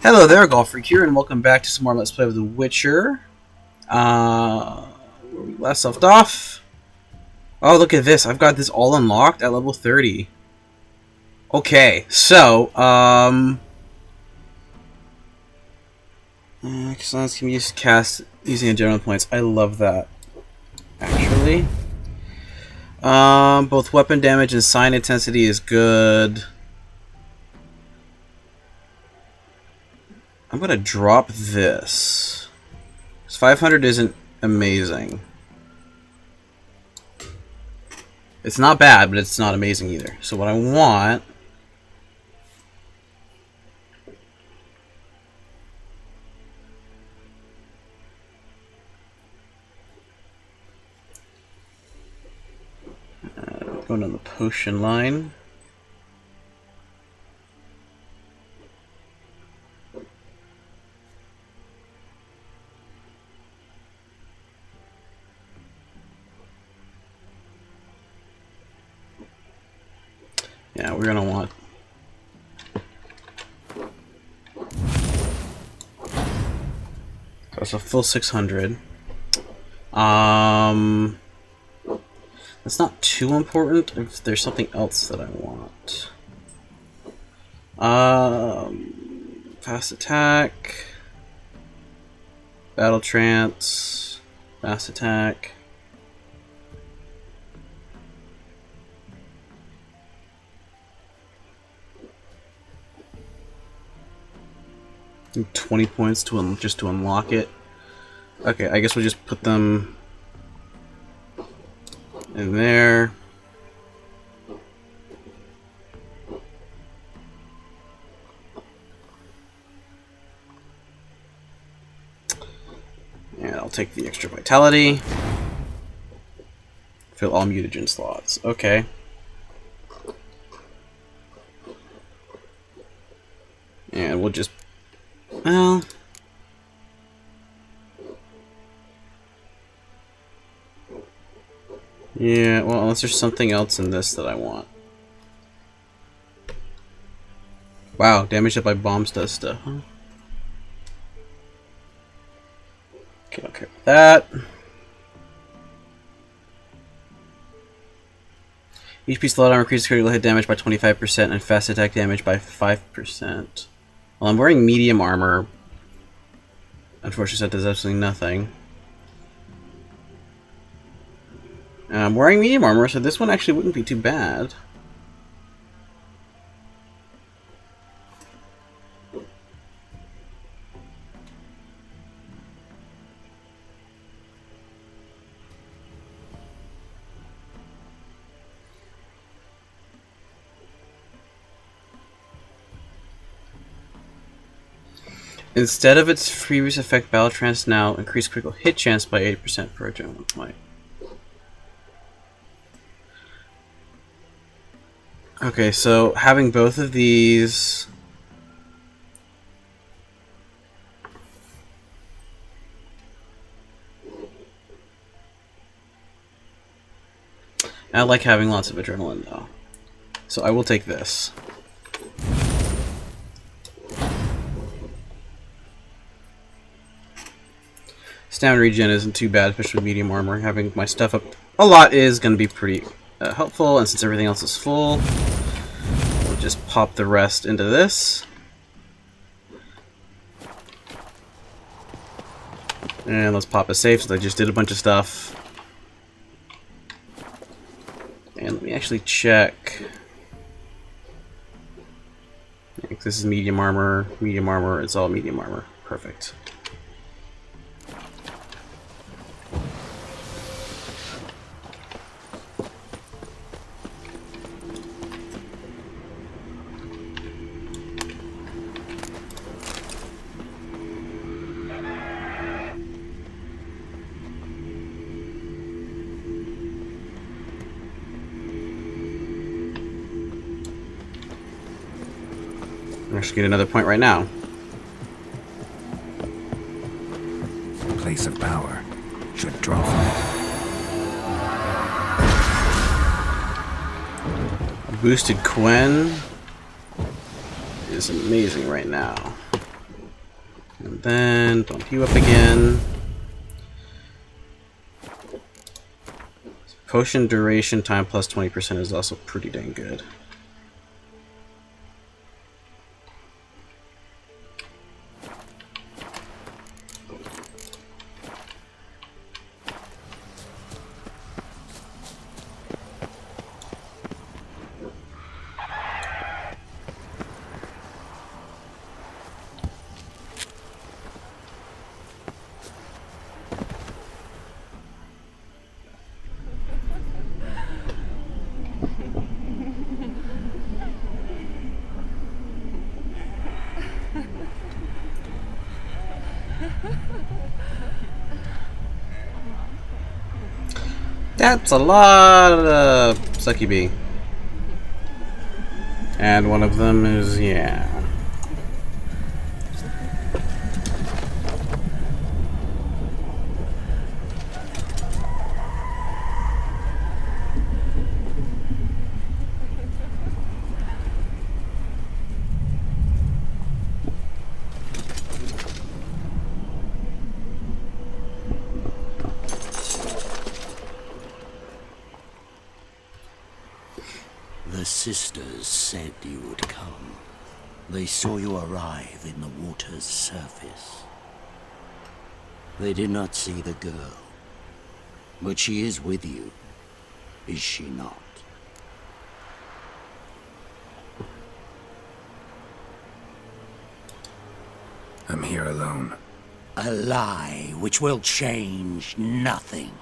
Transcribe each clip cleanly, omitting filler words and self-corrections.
Hello there, Golf Freak here, and welcome back to some more Let's Play of The Witcher. Where we last left off. Oh, look at this. I've got this all unlocked at level 30. Okay, so, Excellence can be used to cast using general points. I love that, actually. Both weapon damage and sign intensity is good. I'm gonna drop this. 500 isn't amazing. It's not bad, but it's not amazing either. So what I want... going on the potion line. Yeah, we're gonna want... That's a full 600. That's not too important if there's something else that I want. Fast attack, battle trance, fast attack. 20 points to just to unlock it. Okay, I guess we'll just put them in there. And I'll take the extra vitality. Fill all mutagen slots. Okay. And we'll just... Well... Yeah, well, unless there's something else in this that I want. Wow, damage that by bombs does stuff, huh? Okay, don't care about that. Each piece of light armor increases critical hit damage by 25% and fast attack damage by 5%. Well, I'm wearing medium armor. Unfortunately, that does absolutely nothing. I'm wearing medium armor, so this one actually wouldn't be too bad. Instead of its previous effect, Battle Trance now increase critical hit chance by 80% per adrenaline point. Okay, so having both of these... I like having lots of adrenaline, though. So I will take this. Stamina regen isn't too bad, especially with medium armor. Having my stuff up a lot is going to be pretty helpful, and since everything else is full, we'll just pop the rest into this. And let's pop a save since I just did a bunch of stuff. And let me actually check. This is medium armor, it's all medium armor. Perfect. Actually get another point right now. Place of power should draw from it. Boosted Quen is amazing right now. And then bump you up again. Potion duration time plus 20% is also pretty dang good. That's a lot of succubee. And one of them is, yeah. The sisters said you would come. They saw you arrive in the water's surface. They did not see the girl. But she is with you, is she not? I'm here alone. A lie which will change nothing.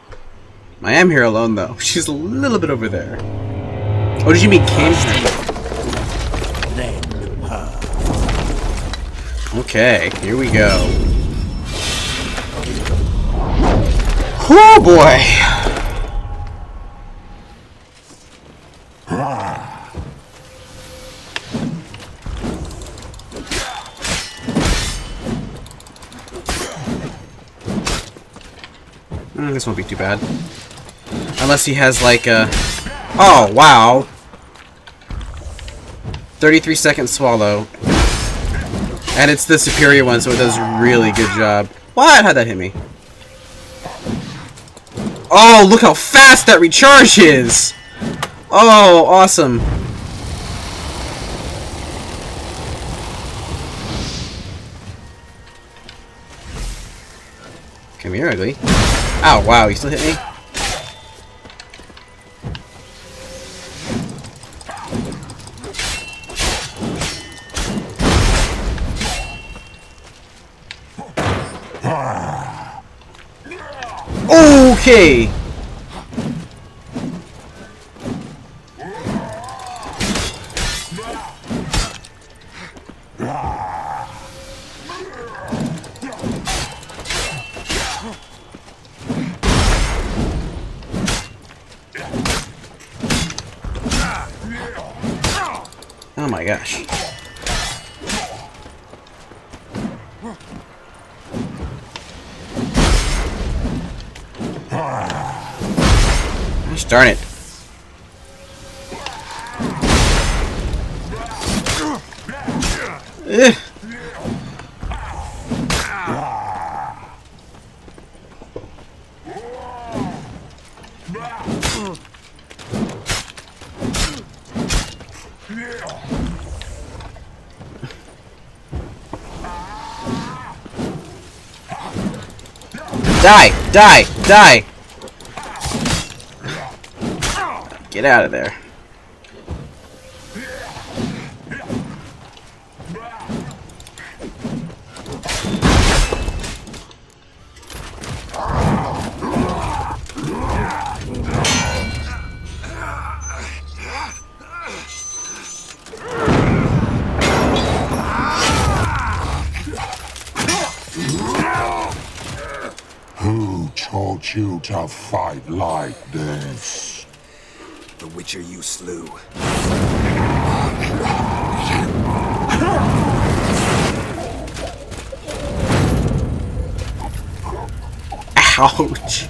I am here alone, though. She's a little bit over there. Oh, did you mean came from? Then her. Okay, here we go. Oh boy! This won't be too bad. Unless he has like a... Oh, wow! 33-second swallow. And it's the superior one, so it does a really good job. What? How'd that hit me? Oh, look how fast that recharge is! Oh, awesome. Come here, ugly. Ow, wow, you still hit me? Okay. Oh my gosh. Gosh darn it. Ugh. Die! Die! Die! Get out of there. Who taught you to fight like this? The Witcher you slew. Ouch.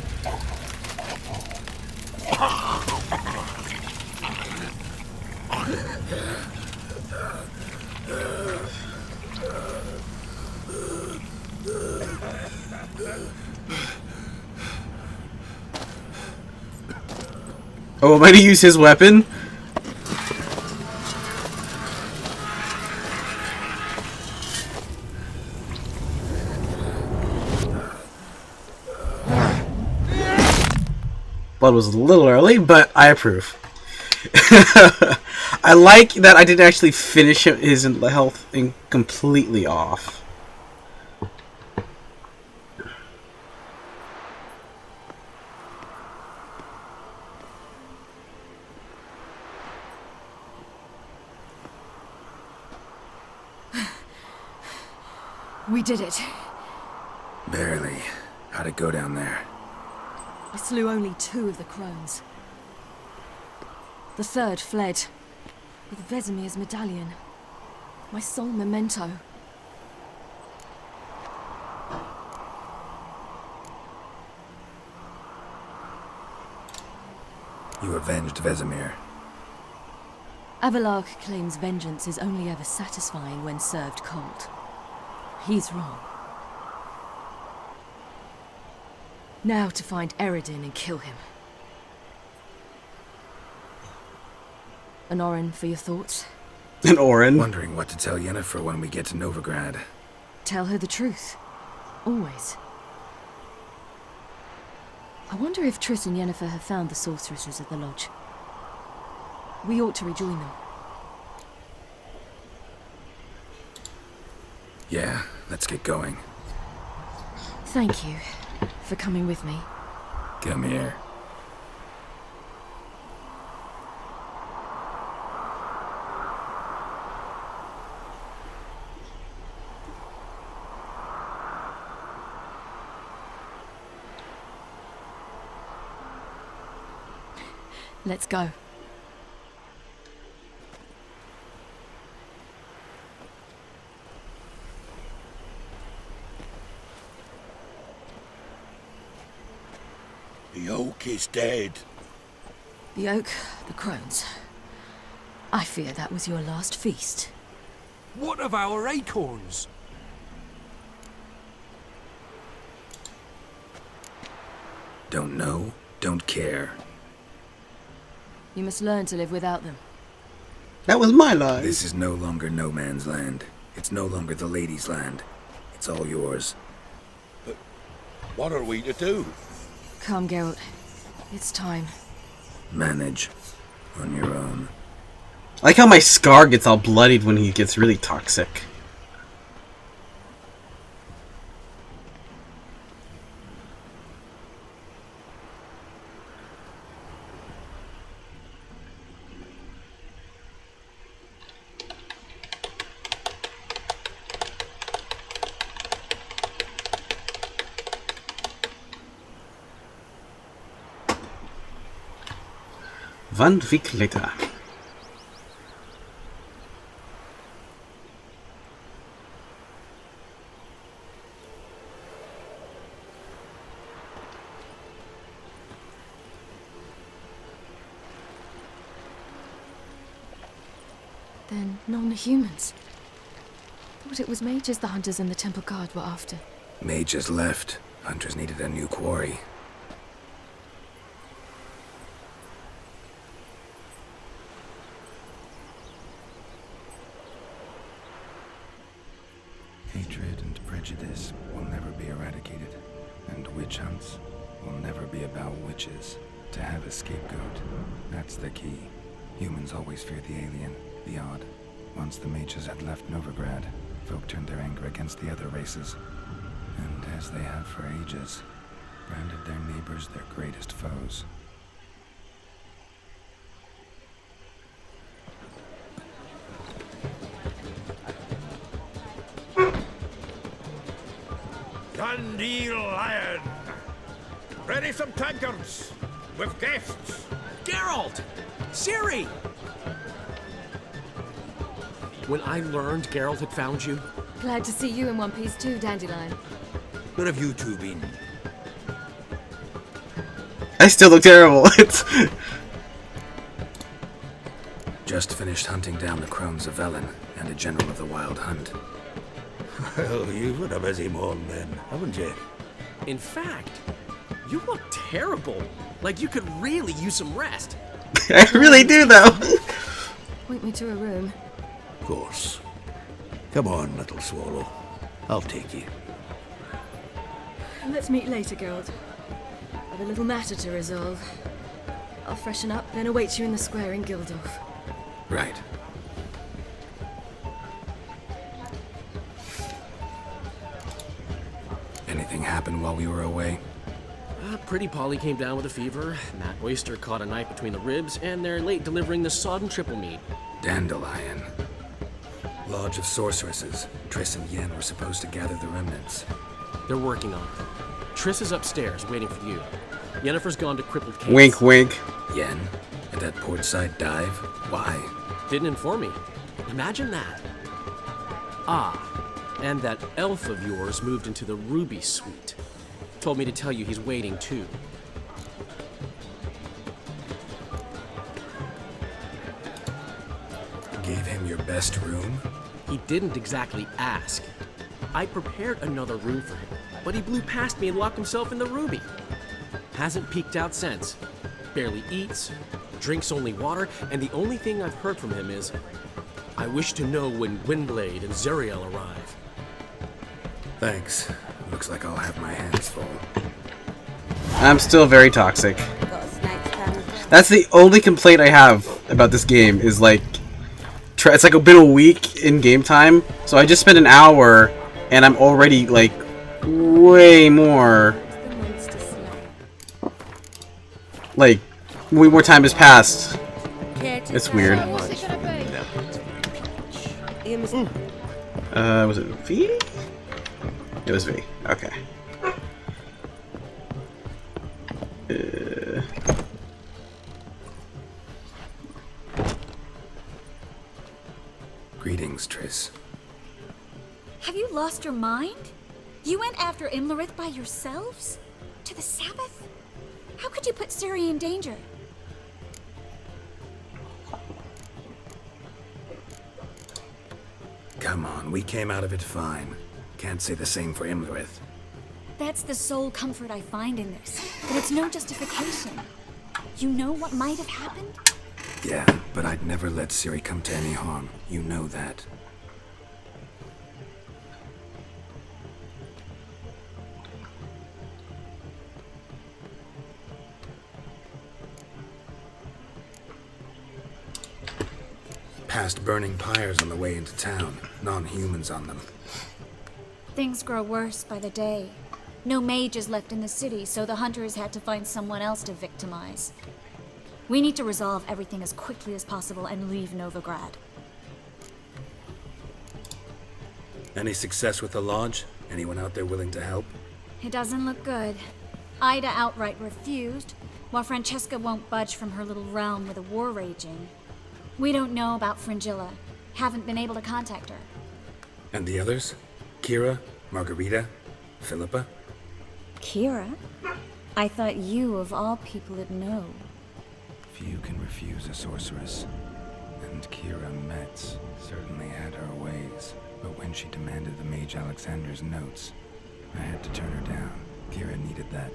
Oh, am I gonna use his weapon? Blood was a little early, but I approve. I like that I didn't actually finish his health thing completely off. We did it. Barely. How'd it go down there? I slew only 2 of the crones. The third fled, with Vesemir's medallion. My sole memento. You avenged Vesemir. Avalark claims vengeance is only ever satisfying when served cold. He's wrong. Now to find Eredin and kill him. An Orin for your thoughts? And Orin. Wondering what to tell Yennefer when we get to Novigrad. Tell her the truth. Always. I wonder if Triss and Yennefer have found the sorceresses at the lodge. We ought to rejoin them. Yeah, let's get going. Thank you for coming with me. Come here. Let's go. The oak is dead. The oak, the crones. I fear that was your last feast. What of our acorns? Don't know, don't care. You must learn to live without them. That was my line. This is no longer no man's land. It's no longer the lady's land. It's all yours. What are we to do? Come, Geralt. It's time. Manage. On your own. I like how my scar gets all bloodied when he gets really toxic. Van Vikleta. Then non-humans. Thought it was mages the hunters and the temple guard were after. Mages left. Hunters needed a new quarry. Hatred and prejudice will never be eradicated, and witch hunts will never be about witches. To have a scapegoat, that's the key. Humans always fear the alien, the odd. Once the mages had left Novigrad, folk turned their anger against the other races, and as they have for ages, branded their neighbors their greatest foes. Dundee Lion! Ready some tankards! With guests! Geralt! Ciri! When I learned Geralt had found you, Glad to see you in one piece too, Dandelion. Where have you two been? I still look terrible. It's Just finished hunting down the crones of Velen and a general of the Wild Hunt. Well, you've had a busy morning then, haven't you? in fact, you look terrible. Like you could really use some rest. I really do, though. Point me to a room. Of course. Come on, little swallow. I'll take you. Let's meet later, Geralt. I've a little matter to resolve. I'll freshen up, then await you in the square in Gildorf. Right. Anything happen while we were away? Pretty Polly came down with a fever. Matt Oyster caught a knife between the ribs, and they're late delivering the sodden triple meat. Dandelion. Lodge of Sorceresses. Triss and Yen were supposed to gather the remnants. They're working on it. Triss is upstairs, waiting for you. Yennefer's gone to Crippled Caves. Wink, wink. Yen? At that portside dive? Why? Didn't inform me. Imagine that. Ah, and that elf of yours moved into the Ruby Suite. Told me to tell you he's waiting too. Gave him your best room? He didn't exactly ask. I prepared another room for him, but he blew past me and locked himself in the Ruby. Hasn't peeked out since. Barely eats, drinks only water, and the only thing I've heard from him is, I wish to know when Windblade and Zariel arrive. Thanks. Looks like I'll have my hands full. I'm still very toxic. That's the only complaint I have about this game, is like, it's like been a week in game time, so I just spent an hour, and I'm already, like, way more, like, way more time has passed. It's weird. Was it V? It was V. Okay. Greetings, Triss. Have you lost your mind? You went after Imlerith by yourselves? To the Sabbath? How could you put Ciri in danger? Come on, we came out of it fine. Can't say the same for Imlerith. That's the sole comfort I find in this. But it's no justification. You know what might have happened? Yeah, but I'd never let Ciri come to any harm. You know that. Past burning pyres on the way into town. Non-humans on them. Things grow worse by the day. No mages left in the city, so the hunters had to find someone else to victimize. We need to resolve everything as quickly as possible and leave Novigrad. Any success with the lodge? Anyone out there willing to help? It doesn't look good. Ida outright refused, while Francesca won't budge from her little realm with a war raging. We don't know about Fringilla. Haven't been able to contact her. And the others? Kira? Margarita? Philippa? Kira? I thought you, of all people, would know. Few can refuse a sorceress. And Kira Metz certainly had her ways. But when she demanded the Mage Alexander's notes, I had to turn her down. Kira needed that,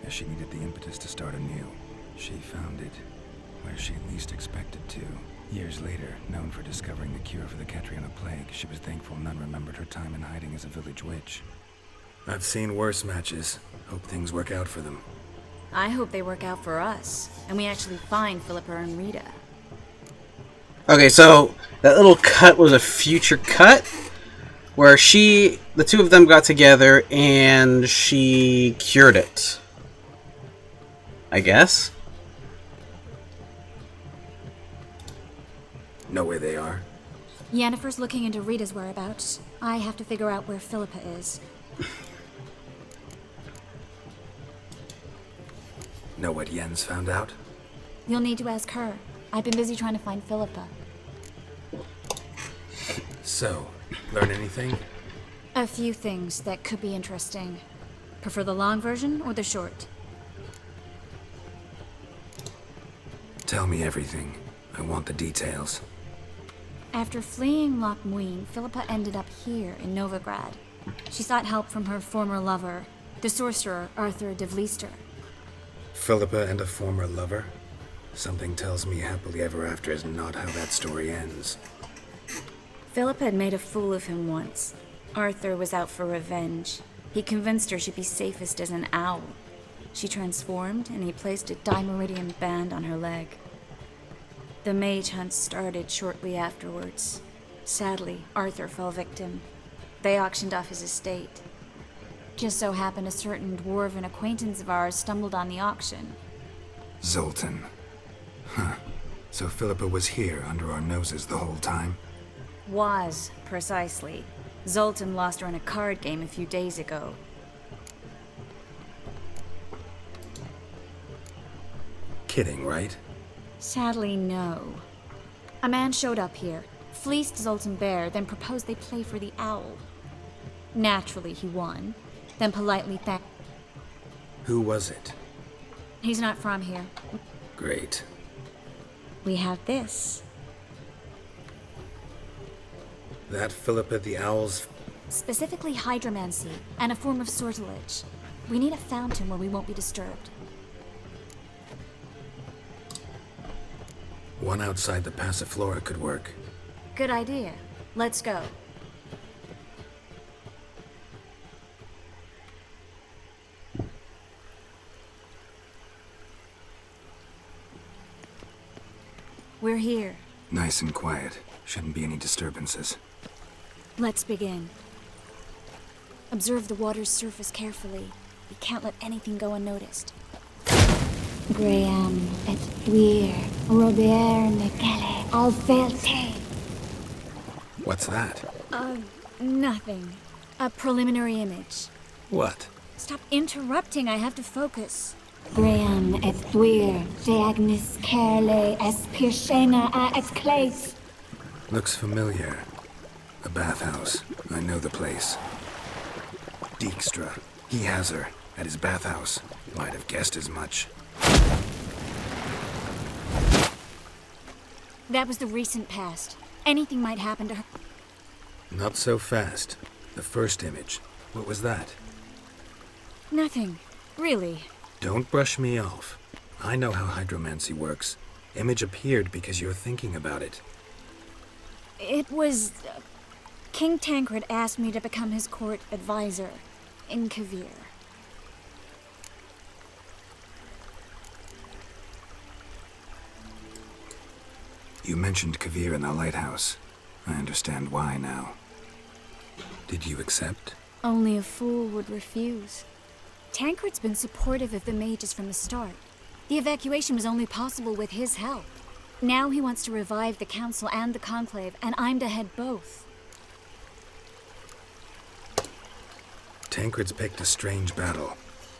as she needed the impetus to start anew. She found it where she least expected to. Years later, known for discovering the cure for the Catriona plague, she was thankful none remembered her time in hiding as a village witch. I've seen worse matches. Hope things work out for them. I hope they work out for us, and we actually find Philippa and Rita. Okay, so that little cut was a future cut where the two of them got together and she cured it. I guess? Know where they are? Yennefer's looking into Rita's whereabouts. I have to figure out where Philippa is. Know what Yen's found out? You'll need to ask her. I've been busy trying to find Philippa. So, learn anything? A few things that could be interesting. Prefer the long version or the short? Tell me everything. I want the details. After fleeing Loch Muin, Philippa ended up here in Novigrad. She sought help from her former lover, the sorcerer Arthur de Vlister. Philippa and a former lover? Something tells me happily ever after is not how that story ends. Philip had made a fool of him once. Arthur was out for revenge. He convinced her she'd be safest as an owl. She transformed, and he placed a Dimeridian band on her leg. The mage hunt started shortly afterwards. Sadly, Arthur fell victim. They auctioned off his estate. Just so happened a certain dwarven acquaintance of ours stumbled on the auction. Zoltan. Huh. So Philippa was here under our noses the whole time? Was, precisely. Zoltan lost her in a card game a few days ago. Kidding, right? Sadly, no. A man showed up here, fleeced Zoltan bare, then proposed they play for the owl. Naturally, he won, then politely thanked. Who was it? He's not from here. Great. We have this. That Philippa the Owl's... Specifically hydromancy, and a form of sortilege. We need a fountain where we won't be disturbed. One outside the Passiflora could work. Good idea. Let's go. We're here. Nice and quiet. Shouldn't be any disturbances. Let's begin. Observe the water's surface carefully. We can't let anything go unnoticed. Graham et wir Robert Mekele Alvelte. What's that? Nothing. A preliminary image. What? Stop interrupting, I have to focus. Graham et wir Deagnis Kerle es Pirshena a et Clates. Looks familiar. A bathhouse. I know the place. Dijkstra. He has her. At his bathhouse. Might have guessed as much. That was the recent past. Anything might happen to her. Not so fast. The first image. What was that? Nothing. Really. Don't brush me off. I know how hydromancy works. Image appeared because you're thinking about it. It was... King Tancred asked me to become his court advisor in Kavir. You mentioned Kavir in the lighthouse. I understand why now. Did you accept? Only a fool would refuse. Tancred's been supportive of the mages from the start. The evacuation was only possible with his help. Now he wants to revive the Council and the Conclave, and I'm to head both. Tancred's picked a strange battle.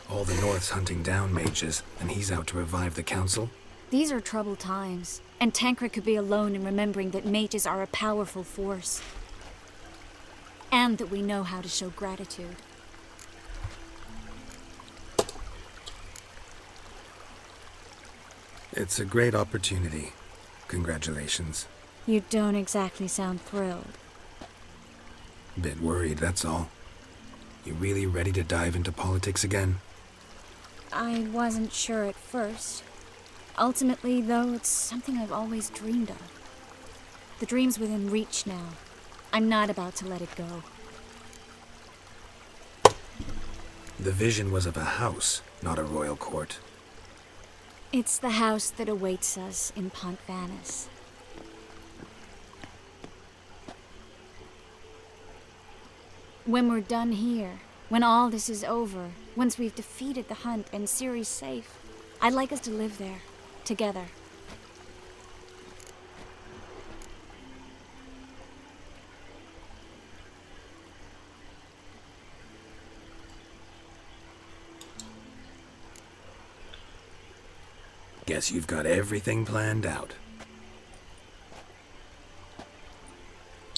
All the North's hunting down mages, and he's out to revive the Council? These are troubled times, and Tancred could be alone in remembering that mages are a powerful force. And that we know how to show gratitude. It's a great opportunity. Congratulations. You don't exactly sound thrilled. Bit worried, that's all. You really ready to dive into politics again? I wasn't sure at first. Ultimately, though, it's something I've always dreamed of. The dream's within reach now. I'm not about to let it go. The vision was of a house, not a royal court. It's the house that awaits us in Pont Vanis. When we're done here, when all this is over, once we've defeated the hunt and Ciri's safe, I'd like us to live there, together. Guess you've got everything planned out.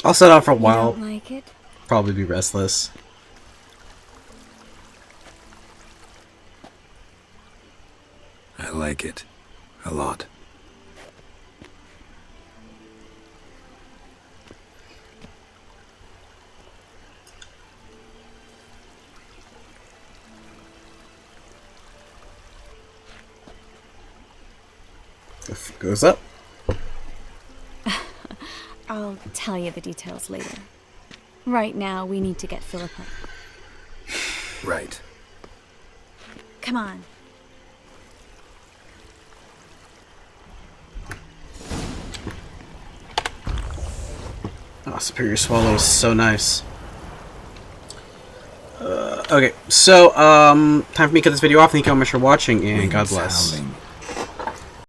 I'll set out for a You while. don't like it? Probably be restless. I like it. A lot. roof goes up. I'll tell you the details later. Right now, we need to get Philippa. Right. Come on. Oh, Superior Swallow is so nice. Okay, so, time for me to cut this video off. Thank you all much for watching, and God bless. Howling